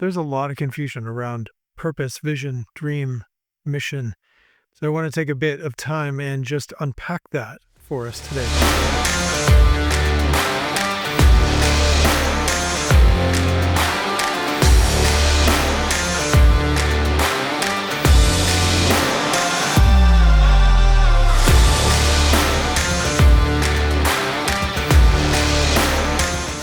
there's a lot of confusion around purpose, vision, dream, mission. So I want to take a bit of time and just unpack that for us today.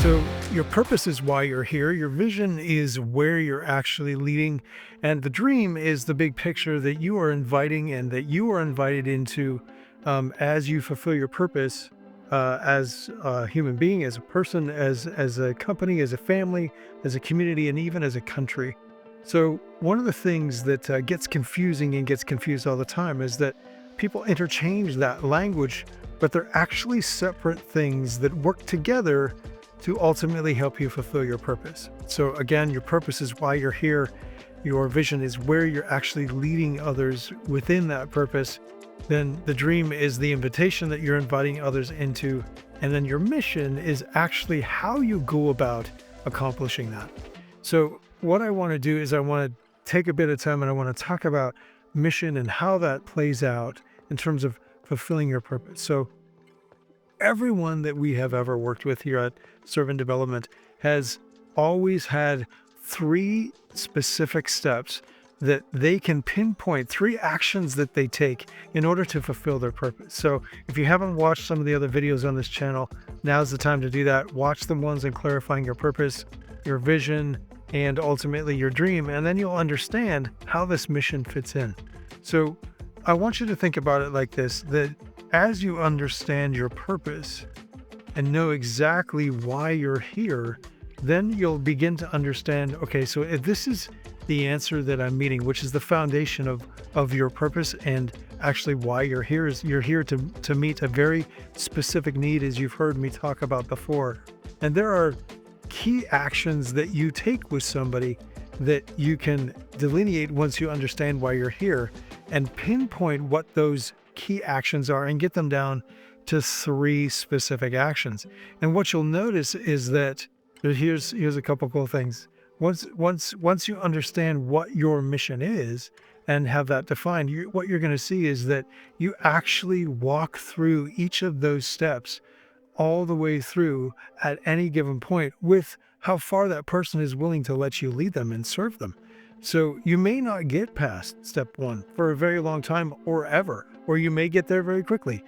So your purpose is why you're here. Your vision is where you're actually leading. And the dream is the big picture that you are inviting and that you are invited into as you fulfill your purpose as a human being, as a person, as a company, as a family, as a community, and even as a country. So one of the things that gets confusing and gets confused all the time is that people interchange that language, but they're actually separate things that work together to ultimately help you fulfill your purpose. So again, your purpose is why you're here. Your vision is where you're actually leading others within that purpose. Then the dream is the invitation that you're inviting others into. And then your mission is actually how you go about accomplishing that. So what I want to do is I want to take a bit of time and I want to talk about mission and how that plays out in terms of fulfilling your purpose. So everyone that we have ever worked with here at Servant Development has always had three specific steps that they can pinpoint, three actions that they take in order to fulfill their purpose. So if you haven't watched some of the other videos on this channel, now's the time to do that. Watch the ones on clarifying your purpose, your vision, and ultimately your dream, and then you'll understand how this mission fits in. So I want you to think about it like this, that as you understand your purpose and know exactly why you're here, then you'll begin to understand, okay, so if this is the answer that I'm meeting, which is the foundation of your purpose and actually why you're here, is you're here to meet a very specific need, as you've heard me talk about before. And there are key actions that you take with somebody that you can delineate once you understand why you're here and pinpoint what those key actions are and get them down to three specific actions. And what you'll notice is that here's a couple cool things. Once you understand what your mission is and have that defined, what you're going to see is that you actually walk through each of those steps all the way through at any given point with how far that person is willing to let you lead them and serve them. So you may not get past step one for a very long time or ever, or you may get there very quickly.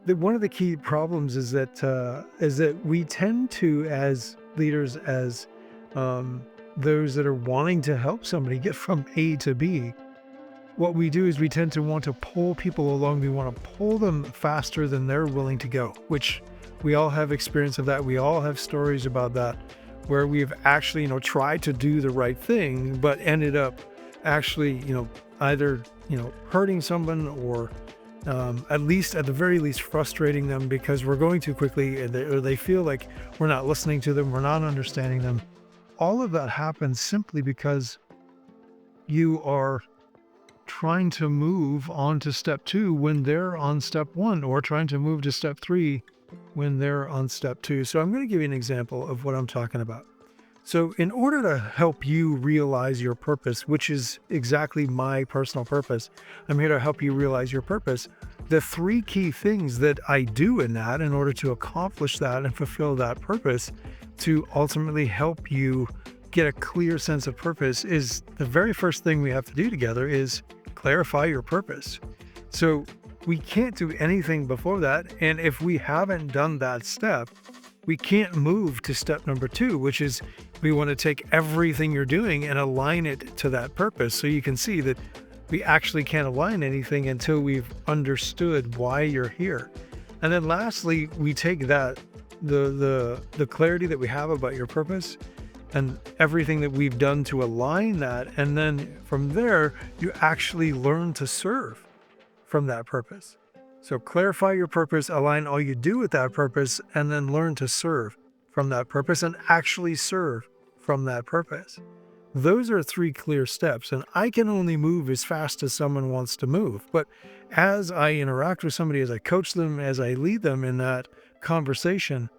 One of the key problems is that we tend to, as leaders, as those that are wanting to help somebody get from A to B, what we do is we tend to want to pull people along. We want to pull them faster than they're willing to go, which we all have experience of that. We all have stories about that, where we've actually, tried to do the right thing, but ended up actually, either, hurting someone or at the very least frustrating them because we're going too quickly, or they feel like we're not listening to them, we're not understanding them. All of that happens simply because you are trying to move on to step two when they're on step one, or trying to move to step three when they're on step two. So I'm going to give you an example of what I'm talking about. So in order to help you realize your purpose, which is exactly my personal purpose, I'm here to help you realize your purpose. The three key things that I do in order to accomplish that and fulfill that purpose, to ultimately help you get a clear sense of purpose, is the very first thing we have to do together is clarify your purpose. So we can't do anything before that. And if we haven't done that step, we can't move to step number two, which is we want to take everything you're doing and align it to that purpose. So you can see that we actually can't align anything until we've understood why you're here. And then lastly, we take that, the clarity that we have about your purpose and everything that we've done to align that. And then from there, you actually learn to serve from that purpose. So clarify your purpose, align all you do with that purpose, and then learn to serve from that purpose and actually serve from that purpose. Those are three clear steps, and I can only move as fast as someone wants to move. But as I interact with somebody, as I coach them, as I lead them in that conversation,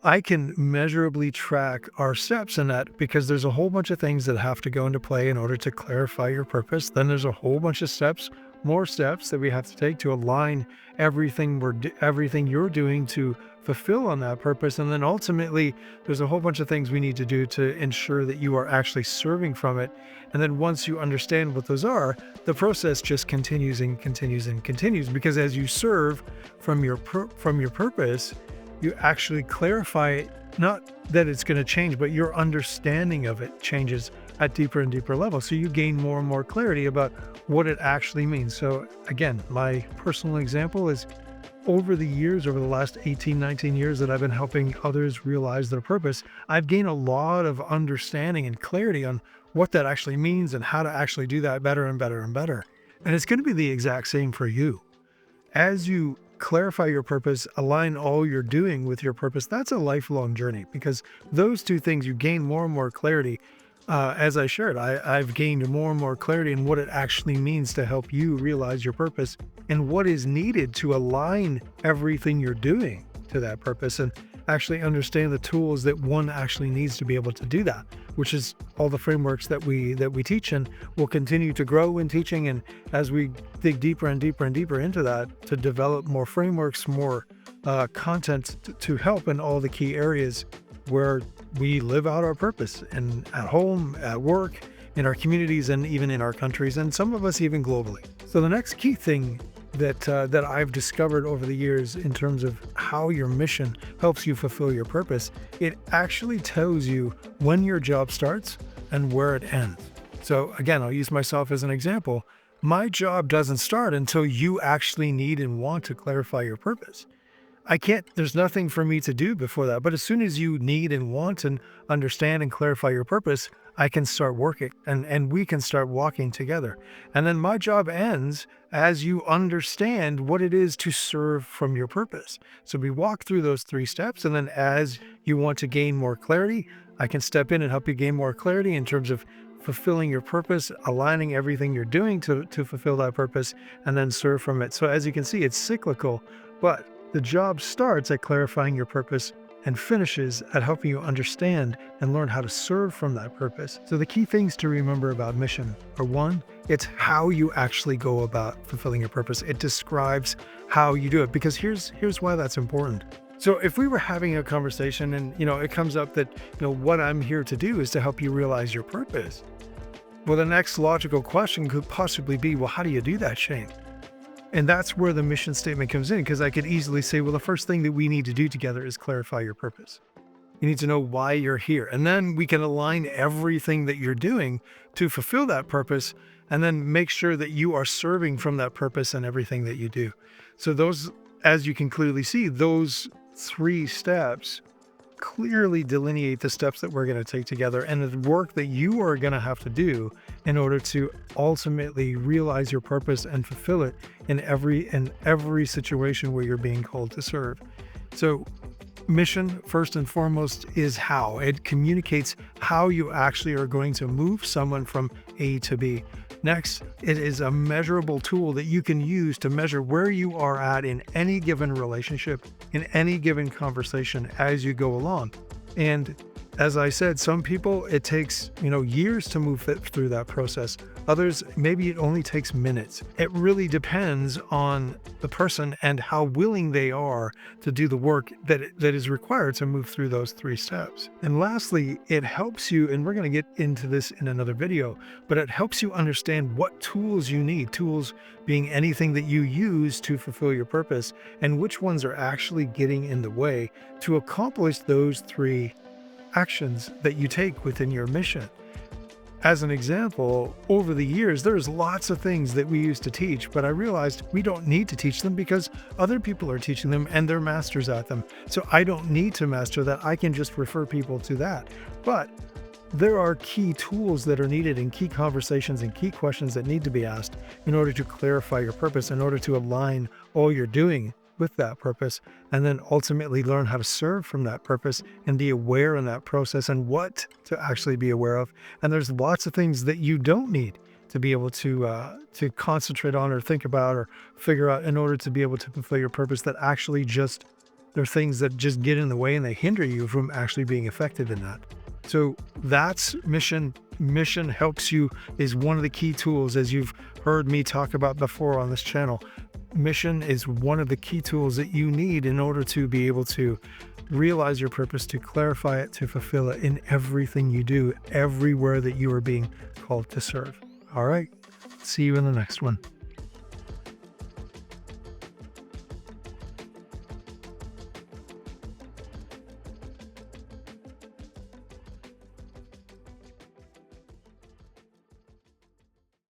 I can measurably track our steps in that because there's a whole bunch of things that have to go into play in order to clarify your purpose. Then there's a whole bunch of steps, more steps that we have to take to align everything you're doing to fulfill on that purpose. And then ultimately, there's a whole bunch of things we need to do to ensure that you are actually serving from it. And then once you understand what those are, the process just continues and continues and continues, because as you serve from your purpose, you actually clarify it, not that it's going to change, but your understanding of it changes at deeper and deeper levels. So you gain more and more clarity about what it actually means. So again, my personal example is over the last 18, 19 years that I've been helping others realize their purpose, I've gained a lot of understanding and clarity on what that actually means and how to actually do that better and better and better. And it's going to be the exact same for you. As you clarify your purpose, align all you're doing with your purpose, that's a lifelong journey, because those two things, you gain more and more clarity. As I shared, I've gained more and more clarity in what it actually means to help you realize your purpose and what is needed to align everything you're doing to that purpose, and actually understand the tools that one actually needs to be able to do that, which is all the frameworks that we teach, and will continue to grow in teaching. And as we dig deeper and deeper and deeper into that, to develop more frameworks, more content to help in all the key areas where we live out our purpose, and at home, at work, in our communities, and even in our countries, and some of us even globally. So the next key thing that I've discovered over the years in terms of how your mission helps you fulfill your purpose, it actually tells you when your job starts and where it ends. So again, I'll use myself as an example. My job doesn't start until you actually need and want to clarify your purpose. There's nothing for me to do before that. But as soon as you need and want and understand and clarify your purpose, I can start working, and we can start walking together. And then my job ends as you understand what it is to serve from your purpose. So we walk through those 3 steps. And then as you want to gain more clarity, I can step in and help you gain more clarity in terms of fulfilling your purpose, aligning everything you're doing to fulfill that purpose, and then serve from it. So as you can see, it's cyclical, but the job starts at clarifying your purpose and finishes at helping you understand and learn how to serve from that purpose. So the key things to remember about mission are: 1, it's how you actually go about fulfilling your purpose. It describes how you do it, because here's why that's important. So if we were having a conversation and, it comes up that, what I'm here to do is to help you realize your purpose. Well, the next logical question could possibly be, well, how do you do that, Shayne? And that's where the mission statement comes in, because I could easily say, well, the first thing that we need to do together is clarify your purpose. You need to know why you're here. And then we can align everything that you're doing to fulfill that purpose, and then make sure that you are serving from that purpose in everything that you do. So those, as you can clearly see, those 3 steps clearly delineate the steps that we're going to take together, and the work that you are going to have to do in order to ultimately realize your purpose and fulfill it in every situation where you're being called to serve. So mission, first and foremost, is how. It communicates how you actually are going to move someone from A to B. Next, it is a measurable tool that you can use to measure where you are at in any given relationship, in any given conversation as you go along. And as I said, some people, it takes, years to move through that process. Others, maybe it only takes minutes. It really depends on the person and how willing they are to do the work that is required to move through those 3 steps. And lastly, it helps you, and we're going to get into this in another video, but it helps you understand what tools you need, tools being anything that you use to fulfill your purpose, and which ones are actually getting in the way to accomplish those 3 actions that you take within your mission. As an example, over the years, there's lots of things that we used to teach, but I realized we don't need to teach them because other people are teaching them and they're masters at them. So I don't need to master that. I can just refer people to that. But there are key tools that are needed, and key conversations and key questions that need to be asked in order to clarify your purpose, in order to align all you're doing with that purpose, and then ultimately learn how to serve from that purpose and be aware in that process and what to actually be aware of. And there's lots of things that you don't need to be able to concentrate on or think about or figure out in order to be able to fulfill your purpose, that actually just There are things that just get in the way and they hinder you from actually being effective in that. So that's mission. Mission helps you, is one of the key tools, as you've heard me talk about before on this channel. Mission is one of the key tools that you need in order to be able to realize your purpose, to clarify it, to fulfill it in everything you do, everywhere that you are being called to serve. All right. See you in the next one.